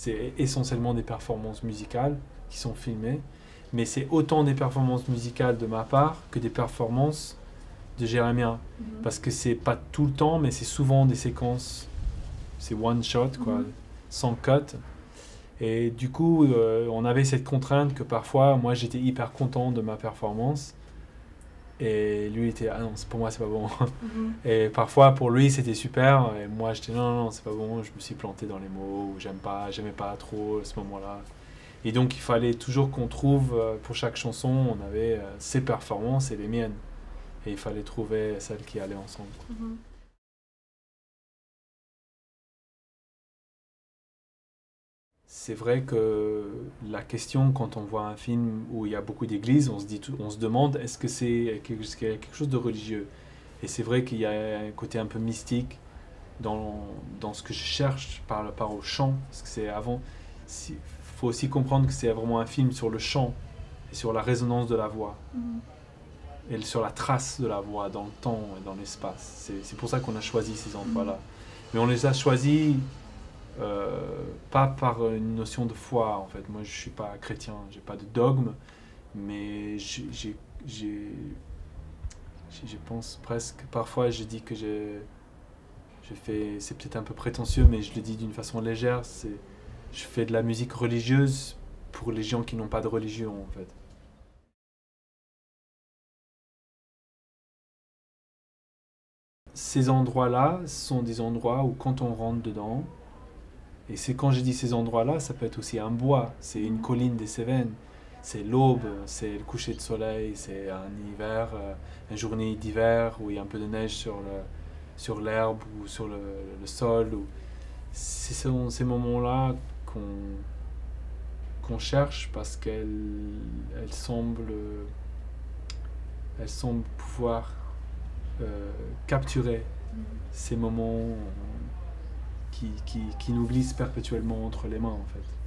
c'est essentiellement des performances musicales qui sont filmées, mais c'est autant des performances musicales de ma part que des performances de Jérémia, parce que c'est pas tout le temps, mais c'est souvent des séquences, c'est one shot, quoi, sans cut. Et du coup, on avait cette contrainte que parfois, moi, j'étais hyper content de ma performance. Et lui était, ah non, pour moi, c'est pas bon. Et parfois, pour lui, c'était super. Et moi, j'étais, non, c'est pas bon. Je me suis planté dans les mots. Ou j'aimais pas trop à ce moment-là. Et donc, il fallait toujours qu'on trouve, pour chaque chanson, on avait ses performances et les miennes. Et il fallait trouver celles qui allaient ensemble. C'est vrai que la question, quand on voit un film où il y a beaucoup d'églises, on se demande est-ce que c'est quelque chose de religieux. Et c'est vrai qu'il y a un côté un peu mystique dans ce que je cherche par rapport au chant. Parce que c'est avant. Il faut aussi comprendre que c'est vraiment un film sur le chant et sur la résonance de la voix. Et sur la trace de la voix dans le temps et dans l'espace. C'est pour ça qu'on a choisi ces endroits-là. Mais on les a choisis pas par une notion de foi, en fait. Moi, je suis pas chrétien, j'ai pas de dogme, mais je pense presque, parfois je dis que c'est peut-être un peu prétentieux, mais je le dis d'une façon légère, je fais de la musique religieuse pour les gens qui n'ont pas de religion, en fait. Ces endroits-là sont des endroits où quand on rentre dedans, et c'est quand je dis ces endroits-là, ça peut être aussi un bois, c'est une colline des Cévennes, c'est l'aube, c'est le coucher de soleil, c'est un hiver, une journée d'hiver où il y a un peu de neige sur l'herbe ou sur le sol. C'est ces moments-là qu'on cherche parce elles semblent pouvoir capturer ces moments qui nous glissent perpétuellement entre les mains, en fait.